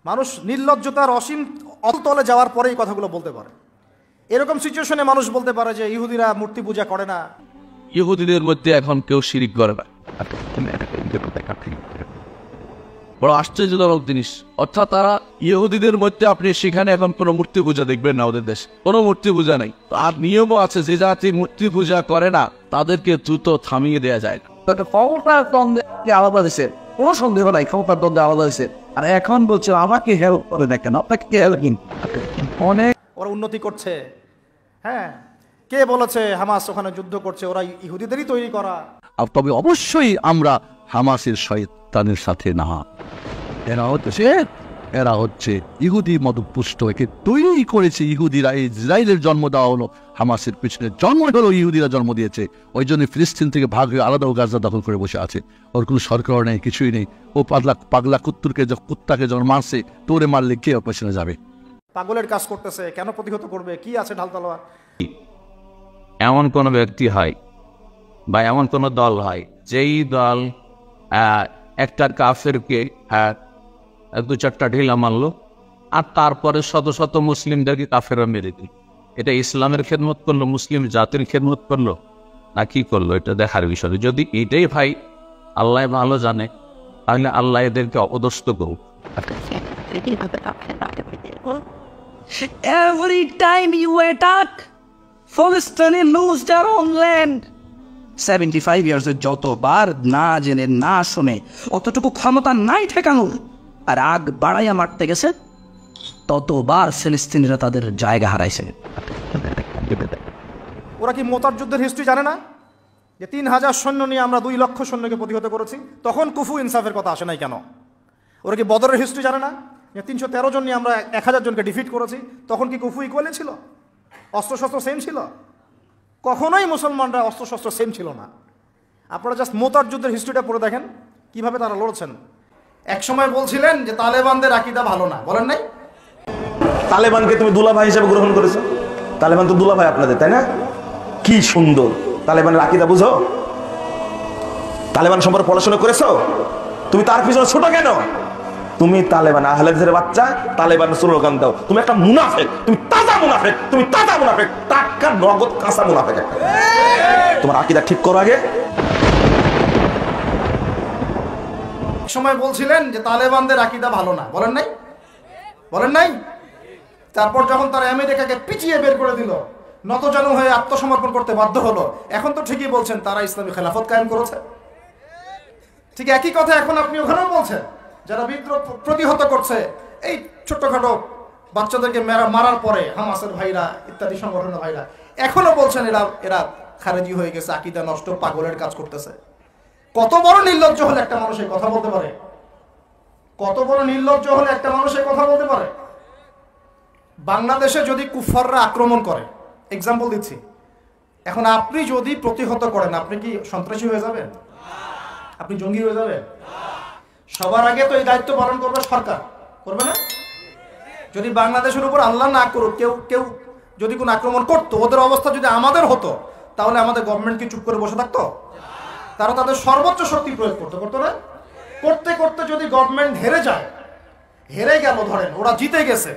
মানুষ নির্লজ্জতার অসীম অতলে যাওয়ার পরে এই কথাগুলো বলতে পারে। এরকম সিচুয়েশনে মানুষ বলতে পারে যে ইহুদিরা মূর্তি পূজা করে না। ইহুদিদের মধ্যে এখন কেউ শিরিক করে না, বড় আশ্চর্যজনক জিনিস। অর্থাৎ তারা ইহুদিদের মধ্যে আপনি সেখানে এখন কোনো মূর্তি পূজা দেখবেন না, ওদের দেশে কোনো মূর্তি পূজা নেই। আর নিয়মও আছে, যে জাতি মূর্তি পূজা করে না তাদেরকে দ্রুত থামিয়ে দেওয়া যায় না। ক্ষমতার দ্বন্দ্বে আলাদা দিছে, কোনো সন্দেহ নাই, ক্ষমতার দ্বন্দ্বে আলাদা দিছে। আর এখন বলছে আমাকে হেল্প করে দেখেন, আপনাকে হেল্প অনেক ওরা উন্নতি করছে। হ্যাঁ, কে বলেছে হামাস ওখানে যুদ্ধ করছে? ওরা ইহুদিদেরই তৈরি করা। তবে অবশ্যই আমরা হামাসের শয়তানের সাথে না। এরা হচ্ছে ইহুদি মতপুষ্ট, একে তৈরি করেছে ইহুদিরা। ইসরায়েলের জন্ম দেওয়া হলো, হামাসের পিছনে জন্ম হলো ইহুদিরা জন্ম দিয়েছে। ওই জন্য ফিলিস্তিন থেকে ভাগ হয়ে আলাদা গাজা দখল করে বসে আছে। ওর কোনো সরকার নেই, কিছুই নেই। ও পাগলা কুত্তাকে যখন মারছে, তোরে মারলে কে ওর পেছনে যাবে? পাগলের কাজ করতেছে, কেন প্রতিহত করবে? কি আছে ঢাল তলোয়ার? এমন কোনো ব্যক্তি হয় বা এমন কোনো দল হয় যেই দল একটা কাফেরকে দু চারটা ঢিলা মারলো আর তারপরে শত শত মুসলিমদেরকে কাফেররা মেরে দিল, এটা ইসলামের খেদমত করলো, মুসলিম জাতির খেদমত করলো না কি করলো? এটা দেখার বিষয়। যদি এটাই ভাই আল্লাহ ভালো জানে, তাহলে আল্লাহ এদেরকে অপদস্থ করুক। Every time you attack, Palestine lose their own land. 75 years যতবার না জেনে না শুনে অতটুকু ক্ষমতা নাই ঠেকানোর, আর আগ বাড়াইয়া মারতে গেছে, ততবার ফিলিস্তিনিরা তাদের জায়গা হারাইছে। ওরা কি মোতার যুদ্ধের হিস্ট্রি জানে না? যে 3000 সৈন্য নিয়ে আমরা 2 লক্ষ সৈন্যকে প্রতিহত করেছি, তখন কুফু ইনসাফের কথা আসে নাই কেন? ওরা কি বদরের হিস্ট্রি জানে না? যে 313 জন নিয়ে আমরা 1000 জনকে ডিফিট করেছি, তখন কি কুফু ইকুয়ালি ছিল? অস্ত্রশস্ত্র সেম ছিল? কখনোই মুসলমানরা অস্ত্রশস্ত্র সেম ছিল না। আপনারা জাস্ট মোতার যুদ্ধের হিস্ট্রিটা পড়ে দেখেন কিভাবে তারা লড়ছেন। এক সময় বলছিলেন যে তালেবানদের আকীদা ভালো না, বলেন নাই? তালেবানকে তুমি দুলাভাই হিসেবে গ্রহণ করেছো। তালেবান তো দুলাভাই আপনাদের, তাই না? কি সুন্দর। তালেবানের আকীদা বুঝো? তালেবান সম্পর্কে পড়াশোনা করেছো? তুমি তার পিছনে ছোট কেন? তুমি তালেবান আহলে হাদিসের বাচ্চা, তালেবান স্লোগান দাও। তুমি একটা মুনাফিক, তুমি তাজা মুনাফিক, তুমি তাজা মুনাফিক, টাটকা নগদ কাঁচা মুনাফিক একটা। তোমার আকীদা ঠিক করো আগে। সময় বলছিলেন যে তালেবানদের আকীদা ভালো না, বলেন নাই? বলেন নাই? তারপর যখন তারা আমেরিকাকে পিছিয়ে বের করে দিল, নতজানু হয়ে আত্মসমর্পণ করতে বাধ্য হলো, এখন তো ঠিকই বলছেন তারা ইসলামী খেলাফত কায়েম করেছে। ঠিক একই কথা এখন আপনি ওখানেও বলছেন। যারা বিদ্রোহ প্রতিহত করছে, এই ছোট্টখাটো বাচ্চাদেরকে মারার পরে হামাসের ভাইরা ইত্যাদি সংগঠনের ভাইরা এখনো বলছেন এরা খারেজি হয়ে গেছে, আকীদা নষ্ট, পাগলের কাজ করতেছে। কত বড় নির্লজ্জ হলে একটা মানুষ এই কথা বলতে পারে? কত বড় নির্লজ্জ হলে একটা মানুষ এই কথা বলতে পারে? বাংলাদেশে যদি কুফাররা আক্রমণ করে, এক্সাম্পল দিচ্ছি, এখন আপনি যদি প্রতিহত করেন, আপনি কি সন্ত্রাসী হয়ে যাবেন? আপনি জঙ্গি হয়ে যাবেন? সবার আগে তো এই দায়িত্ব পালন করবে সরকার, করবে না? যদি বাংলাদেশের উপর আল্লাহ না করুক কেউ যদি কোনো আক্রমণ করতো, ওদের অবস্থা যদি আমাদের হতো, তাহলে আমাদের গভর্নমেন্ট কি চুপ করে বসে থাকতো? তারা তাদের সর্বোচ্চ শক্তি প্রয়োগ করতো না? করতে করতে যদি গভর্নমেন্ট হেরে গেল, ধরেন ওরা জিতে গেছে,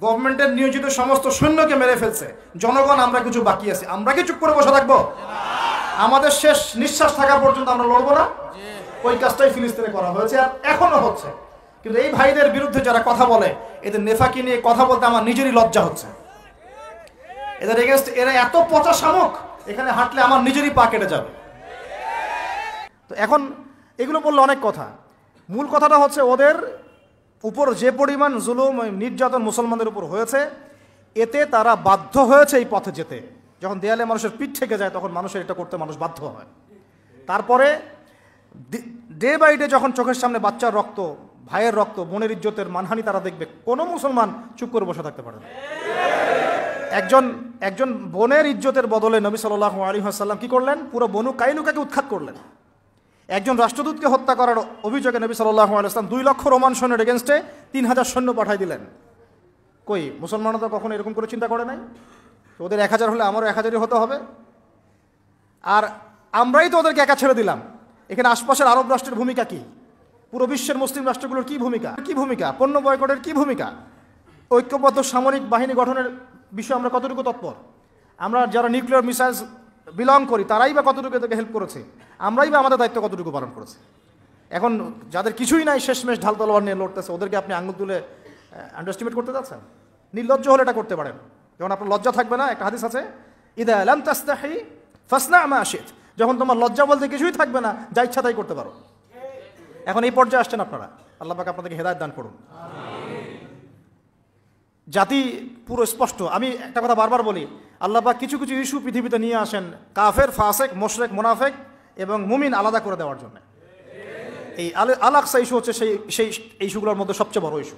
গভর্নমেন্টের নিয়োজিত সমস্ত সৈন্যকে মেরে ফেলছে, জনগণ আমরা কিছু বাকি আছি, আমরা কি চুপ করে বসে থাকবো? আমাদের শেষ নিঃশ্বাস থাকা পর্যন্ত আমরা লড়বো না? ওই কাজটাই ফিলিস্তিনে করা হয়েছে, আর এখনো হচ্ছে। কিন্তু এই ভাইদের বিরুদ্ধে যারা কথা বলে, এদের নেফাকি নিয়ে কথা বলতে আমার নিজেরই লজ্জা হচ্ছে। এদের এগেনস্ট এরা এত পচা শামুক, এখানে হাঁটলে আমার নিজেরই পা কেটে যাবে। তো এখন এগুলো বললে অনেক কথা, মূল কথাটা হচ্ছে ওদের উপর যে পরিমাণ জুলুম নির্যাতন মুসলমানদের উপর হয়েছে, এতে তারা বাধ্য হয়েছে এই পথে যেতে। যখন দেয়ালে মানুষের পিঠ থেকে যায়, তখন মানুষের এটা করতে মানুষ বাধ্য হয়। তারপরে ডে বাই ডে যখন চোখের সামনে বাচ্চার রক্ত, ভাইয়ের রক্ত, বোনের ইজ্জতের মানহানি তারা দেখবে, কোনো মুসলমান চুপ করে বসে থাকতে পারে না। একজন বোনের ইজ্জতের বদলে নবী সাল্লাল্লাহু আলাইহি ওয়াসাল্লাম কি করলেন? পুরো বনু কাইনুকাকে উৎখাত করলেন। একজন রাষ্ট্রদূতকে হত্যা করার অভিযোগে নবী সাল্লাল্লাহু আলাইহি ওয়াসাল্লাম 2 লক্ষ রোমান সৈন্যের এগেনস্টে 3000 সৈন্য পাঠাই দিলেন। কই মুসলমানরা তো কখনো এরকম করে চিন্তা করে নাই? ওদের 1000 হলে আমারও 1000ই হতে হবে। আর আমরাই তো ওদেরকে একা ছেড়ে দিলাম। এখানে আশপাশের আরব রাষ্ট্রের ভূমিকা কি? পুরো বিশ্বের মুসলিম রাষ্ট্রগুলোর কি ভূমিকা পণ্য বয়কটের কি ভূমিকা, ঐক্যবদ্ধ সামরিক বাহিনী গঠনের বিষয়ে আমরা কতটুকু তৎপর, আমরা যারা নিউক্লিয়ার মিসাইলস বিলং করি তারাই বা কতটুকু এদেরকে হেল্প করেছে, আমরাই বা আমাদের দায়িত্ব কতটুকু পালন করেছি। এখন যাদের কিছুই নাই শেষমেশ ঢাল তলোয়ার নিয়ে লড়তেছে, ওদেরকে আপনি আঙুল তুলে আন্ডারস্টিমেট করতে যাচ্ছেন? নির্লজ্জ হলে এটা করতে পারেন, যখন আপনার লজ্জা থাকবে না। একটা হাদিস আছে, ইদা লাম তাস্তাহি ফাসনা মা শিত, যখন তোমার লজ্জা বলতে কিছুই থাকবে না, যা ইচ্ছা তাই করতে পারো। এখন এই পর্যায়ে আসছেন আপনারা, আল্লাহ পাক আপনাদেরকে হেদায়েত দান করুন। জাতি পুরো স্পষ্ট। আমি একটা কথা বারবার বলি, আল্লাহ পাক কিছু কিছু ইস্যু পৃথিবীতে নিয়ে আসেন কাফের, ফাসেক, মুশরিক, মুনাফিক এবং মুমিন আলাদা করে দেওয়ার জন্য। এই আল আকসা ইস্যু হচ্ছে সেই ইস্যুগুলোর মধ্যে সবচেয়ে বড় ইস্যু।